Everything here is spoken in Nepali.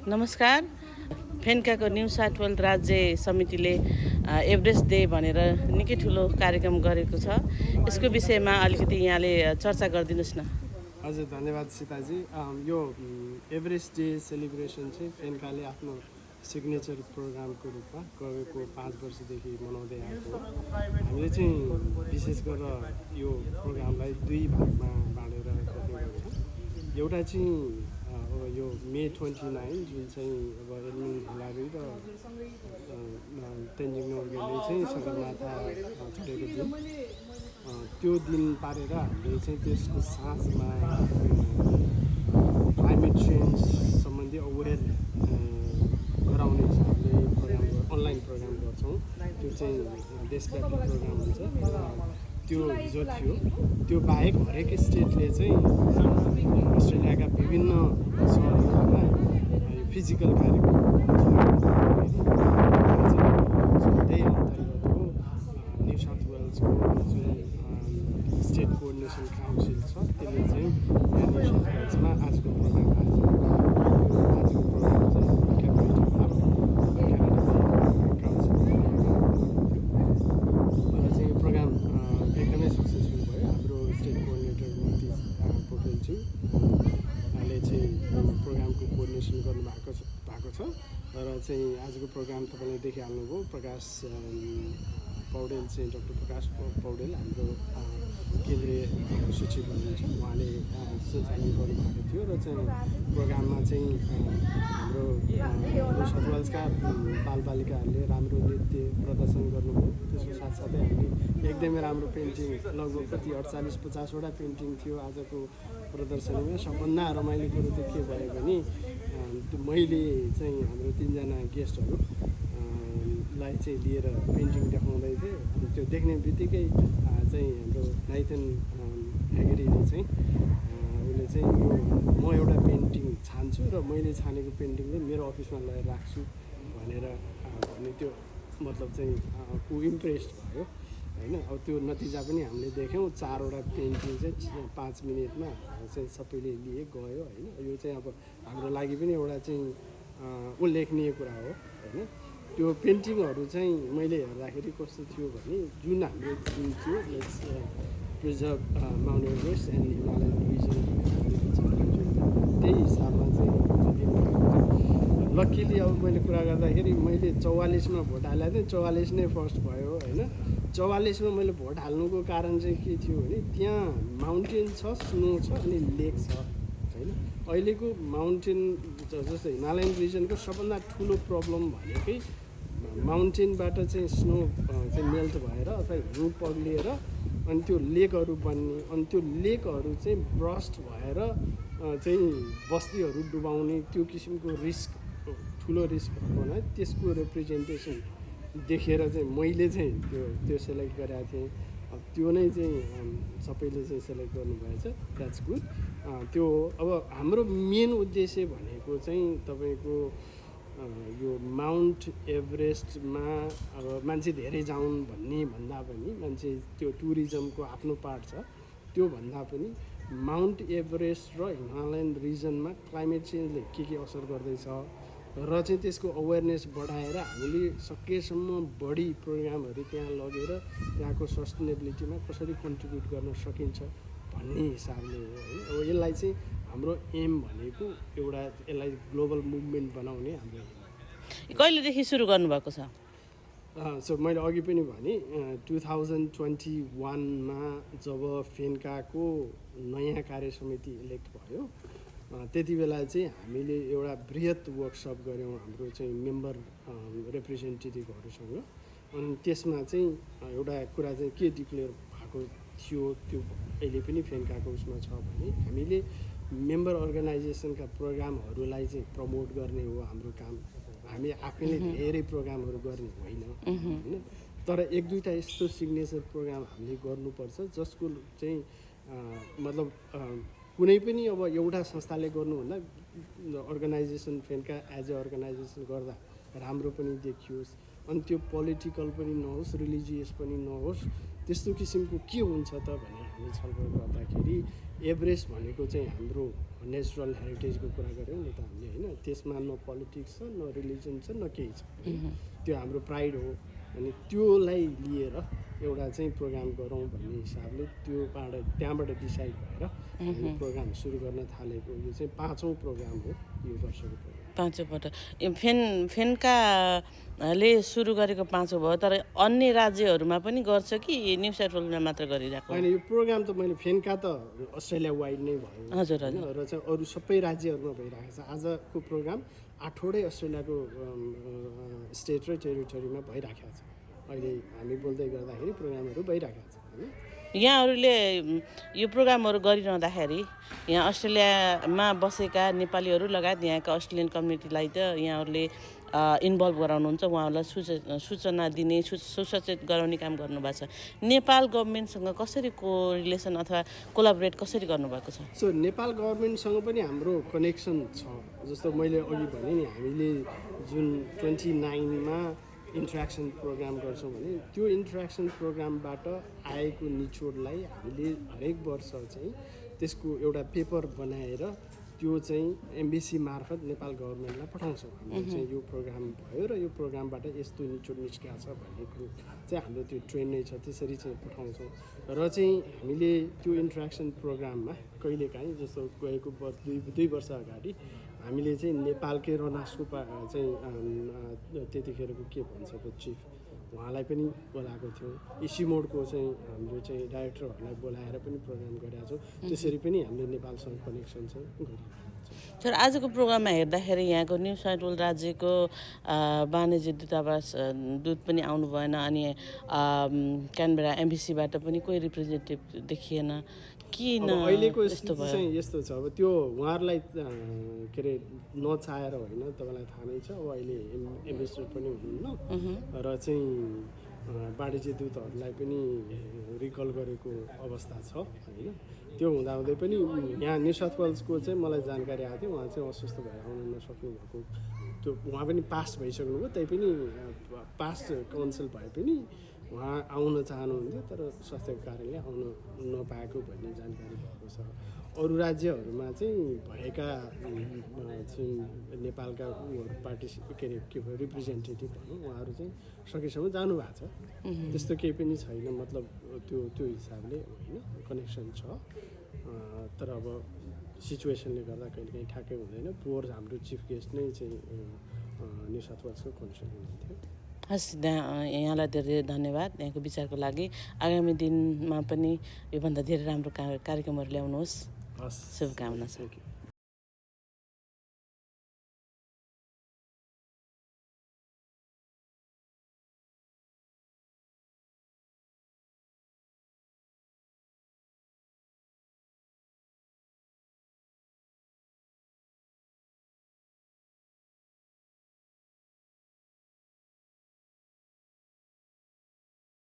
नमस्कार। फेन्काको न्यू साउथ वेल्स राज्य समितिले एभरेस्ट डे भनेर निकै ठुलो कार्यक्रम गरेको छ। यसको विषयमा अलिकति यहाँले चर्चा गरिदिनुहोस् न। हजुर, धन्यवाद सीताजी। यो एभरेस्ट डे सेलिब्रेसन चाहिँ फेन्काले आफ्नो सिग्नेचर प्रोग्रामको रूपमा गएको 5 वर्षदेखि मनाउँदै आएको हो। हामीले चाहिँ विशेष गरेर यो प्रोग्रामलाई 2 भागमा बाँडेर गर्ने गर्छौँ। एउटा चाहिँ अब यो मे 29 जुन चाहिँ अब एडमिन हिलारी र तेन्जिङ नोर्गेले चाहिँ सगरमाथा चढेको दिन, त्यो दिन पारेर हामीले चाहिँ त्यसको साँझमा क्लाइमेट चेन्ज सम्बन्धी अवेर गराउने हिसाबले अनलाइन प्रोग्राम गर्छौँ। त्यो चाहिँ देशव्यापी प्रोग्राम हुन्छ। त्यो हिजो थियो। त्यो बाहेक हरेक स्टेटले चाहिँ अस्ट्रेलियाका विभिन्न सहरहरूमा फिजिकल कार्यक्रम त्यही अन्तर्गतको न्यू साउथ वेल्सको जुन स्टेट कोअर्डिनेसन काउन्सिल छ त्यसले चाहिँ न्यू साउथ वेल्समा आजको प्रोग्राम आजको प्रोग्राम चाहिँ क्यापिटल चाहिँ प्रोग्राम एकदमै सक्सेसफुल भयो। हाम्रो स्टेट कोअर्डिनेटर मुक्ति पोखरेलज्यूले चाहिँ प्रोग्रामको कोअर्डिनेसन गर्नुभएको छ र चाहिँ आजको प्रोग्राम तपाईँले देखिहाल्नुभयो। प्रकाश पौडेल चाहिँ डाक्टर प्रकाश पौडेल हाम्रो केन्द्रीय सचिव हुनुहुन्छ, उहाँले सञ्चालन गर्नुभएको थियो र चाहिँ प्रोग्राममा चाहिँ हाम्रो साउथ वेल्सका बालबालिकाहरूले राम्रो नृत्य प्रदर्शन गर्नुभयो। त्यसको साथसाथै हामीले एकदमै राम्रो पेन्टिङ, लगभग कति 48-50वटा पेन्टिङ थियो आजको प्रदर्शनीमा। सबभन्दा रमाइलो कुरो चाहिँ के भयो भने मैले चाहिँ हाम्रो 3जना गेस्टहरू लाई चाहिँ लिएर पेन्टिङ देखाउँदै थिएँ। त्यो देख्ने बित्तिकै चाहिँ हाम्रो नाइथन हेगरीले चाहिँ उसले चाहिँ यो म एउटा पेन्टिङ छान्छु र मैले छानेको पेन्टिङले मेरो अफिसमा लगेर राख्छु भनेर भन्ने त्यो मतलब चाहिँ ऊ इम्प्रेस्ड भयो होइन। अब त्यो नतिजा पनि हामीले देख्यौँ। 4वटा पेन्टिङ चाहिँ 5 मिनटमा चाहिँ सबैले लिए गयो होइन। यो चाहिँ अब हाम्रो लागि पनि एउटा चाहिँ उल्लेखनीय कुरा हो होइन। त्यो पेन्टिङहरू चाहिँ मैले हेर्दाखेरि कस्तो थियो भने जुन हाम्रो जुन थियो let's preserve Mount Everest and Himalayan region त्यही हिसाबमा चाहिँ लक्किली अब मैले कुरा गर्दाखेरि मैले 44मा भोट हालेको थिएँ। 44 नै फर्स्ट भयो होइन। 44मा मैले भोट हाल्नुको कारण चाहिँ के थियो भने त्यहाँ माउन्टेन छ, स्नो छ अनि लेक छ होइन। अहिलेको माउन्टेन जस्तो हिमालयन रिजनको सबभन्दा ठुलो प्रब्लम भनेकै माउन्टेनबाट चाहिँ स्नो चाहिँ मेल्ट भएर अथवा हिउँ पग्लिएर अनि त्यो लेकहरू बन्ने, अनि त्यो लेकहरू चाहिँ ब्रस्ट भएर चाहिँ बस्तीहरू डुबाउने त्यो किसिमको रिस्क, ठुलो रिस्क भएको हुनाले त्यसको रिप्रेजेन्टेसन देखेर चाहिँ मैले चाहिँ त्यो सेलेक्ट गरेको थिएँ। त्यो नै चाहिँ सबैले चाहिँ सेलेक्ट गर्नुभएछ। That's good. त्यो अब हाम्रो मेन उद्देश्य भनेको चाहिँ तपाईँको यो माउन्ट एभरेस्टमा अब मान्छे धेरै जाउन् भन्ने भन्दा पनि मान्छे त्यो टुरिज्मको आफ्नो पार्ट छ। त्यो भन्दा पनि माउन्ट एभरेस्ट र हिमालयन रिजनमा क्लाइमेट चेन्जले के असर गर्दैछ र चाहिँ त्यसको अवेरनेस बढाएर हामीले सकेसम्म बढी प्रोग्रामहरू त्यहाँ लगेर त्यहाँको सस्टेनेबिलिटीमा कसरी कन्ट्रिब्युट गर्न सकिन्छ भन्ने हिसाबले हो होइन। अब यसलाई चाहिँ हाम्रो एम भनेको एउटा यसलाई ग्लोबल मुभमेन्ट बनाउने हाम्रो एम। कहिलेदेखि सुरु गर्नुभएको छ? सो मैले अघि पनि भने 2021मा जब फेन्काको नयाँ कार्य समिति इलेक्ट भयो त्यति बेला चाहिँ हामीले एउटा बृहत वर्कसप गऱ्यौँ हाम्रो चाहिँ मेम्बर रिप्रेजेन्टेटिभहरूसँग। अनि त्यसमा चाहिँ एउटा कुरा चाहिँ के डिक्लेयर भएको थियो, त्यो अहिले पनि फेन्काको उसमा छ भने हामीले मेम्बर अर्गनाइजेसनका प्रोग्रामहरूलाई चाहिँ प्रमोट गर्ने हो हाम्रो काम। हामी आफैले धेरै प्रोग्रामहरू गर्ने होइन होइन। तर 1-2टा यस्तो सिग्नेचर प्रोग्राम हामीले गर्नुपर्छ जसको चाहिँ मतलब कुनै पनि अब एउटा संस्थाले गर्नुभन्दा अर्गनाइजेसन फेन्का एज ए अर्गनाइजेसन गर्दा राम्रो पनि देखियोस्। अनि त्यो पोलिटिकल पनि नहोस्, रिलिजियस पनि नहोस्। त्यस्तो किसिमको के हुन्छ त भने हामी छलफल गर्दाखेरि एभरेस्ट भनेको चाहिँ हाम्रो नेचुरल हेरिटेजको कुरा गऱ्यौँ नि त हामीले होइन, त्यसमा न पोलिटिक्स छ न रिलिजन छ न केही छ, त्यो हाम्रो प्राइड हो। अनि त्योलाई लिएर एउटा चाहिँ प्रोग्राम गरौँ भन्ने हिसाबले त्यहाँबाट डिसाइड भएर हामी प्रोग्राम सुरु गर्न थालेको यो चाहिँ 5औं प्रोग्राम हो यो वर्षको प्रोग्राम। 5औं पटक फेन्काले सुरु गरेको 5औं भयो, तर अन्य राज्यहरूमा पनि गर्छ कि न्यू साउथ वेल्समा मात्र गरिरहेको? होइन, यो प्रोग्राम त मैले फेन्का त अस्ट्रेलिया वाइड नै भयो हजुर होइन, र चाहिँ अरू सबै राज्यहरूमा भइरहेको छ। आजको प्रोग्राम 8वटै अस्ट्रेलियाको स्टेट र टेरिटोरीमा भइराखेको छ। अहिले हामी बोल्दै गर्दाखेरि प्रोग्रामहरू भइराखेको छ होइन। यहाँहरूले यो प्रोग्रामहरू गरिरहँदाखेरि यहाँ अस्ट्रेलियामा बसेका नेपालीहरू लगायत यहाँका अस्ट्रेलियन कम्युनिटीलाई त यहाँहरूले इन्भल्भ गराउनुहुन्छ, उहाँहरूलाई सूचना दिने सुसचेत गराउने काम गर्नुभएको छ। नेपाल गभर्मेन्टसँग कसरी कोरिलेसन अथवा कोलाबोरेट कसरी गर्नुभएको छ? सो नेपाल गभर्मेन्टसँग पनि हाम्रो कनेक्सन छ। जस्तो मैले अघि भने नि, हामीले जुन 29मा इन्ट्र्याक्सन प्रोग्राम गर्छौँ भने त्यो इन्ट्र्याक्सन प्रोग्रामबाट आएको निचोडलाई हामीले हरेक वर्ष चाहिँ त्यसको एउटा पेपर बनाएर त्यो चाहिँ एम्बेसी मार्फत नेपाल गभर्मेन्टलाई पठाउँछौँ। हाम्रो चाहिँ यो प्रोग्राम भयो र यो प्रोग्रामबाट यस्तो निचोड निस्किएको छ भन्ने कुरो चाहिँ हाम्रो त्यो ट्रेन नै छ, त्यसरी चाहिँ पठाउँछौँ। र चाहिँ हामीले त्यो इन्ट्र्याक्सन प्रोग्राममा कहिलेकाहीँ जस्तो गएको दुई वर्ष अगाडि हामीले चाहिँ नेपालकै रनासको चाहिँ त्यतिखेरको के भन्छ त्यो चिफ, उहाँलाई पनि बोलाएको थियौँ। इसिमोडको चाहिँ हाम्रो चाहिँ डाइरेक्टरहरूलाई बोलाएर पनि प्रोग्राम गरेका छौँ। त्यसरी पनि हामीले नेपालसँग कनेक्सन चाहिँ गरिरहेको छ। तर आजको प्रोग्राममा हेर्दाखेरि यहाँको न्यू साउथ वेल्स राज्यको वाणिज्य दूतावास दूत पनि आउनु भएन, अनि क्यानबेरा एम्बेसीबाट पनि कोही रिप्रेजेन्टेटिभ देखिएन। किन अहिलेको यस्तो स्थिति चाहिँ यस्तो छ? अब त्यो उहाँहरूलाई के अरे नचाहेर होइन, तपाईँलाई थाहा नै छ। अब अहिले एम्बेसडर पनि हुनुहुन्न र चाहिँ वाणिज्य दूतहरूलाई पनि रिकल गरेको अवस्था छ होइन। त्यो हुँदाहुँदै पनि यहाँ न्यू साउथ वेल्सको चाहिँ मलाई जानकारी आएको थियो, उहाँ चाहिँ अस्वस्थ भएर आउन नसक्नु भएको। त्यो उहाँ पनि पास भइसक्नुभयो, त्यही पनि पास काउन्सिल भए पनि उहाँ आउन चाहनुहुन्थ्यो, तर स्वास्थ्यको कारणले आउन नपाएको भन्ने जानकारी भएको छ। अरू राज्यहरूमा चाहिँ भएका चाहिँ नेपालका के अरे रिप्रेजेन्टेटिभ भनौँ, उहाँहरू चाहिँ सकेसम्म जानुभएको छ। त्यस्तो केही पनि छैन, मतलब त्यो हिसाबले होइन, कनेक्सन छ। तर अब सिचुएसनले गर्दा कहिलेकाहीँ ठ्याक्कै हुँदैन। पोहोर हाम्रो चिफ गेस्ट नै चाहिँ न्यू साउथ वेल्सको कन्सर्न हुनुहुन्थ्यो। हस्, यहाँलाई धेरै धन्यवाद यहाँको विचारको लागि। आगामी दिनमा पनि योभन्दा धेरै राम्रो कार्यक्रमहरू ल्याउनुहोस्। हस्, शुभकामना छ। Thank you.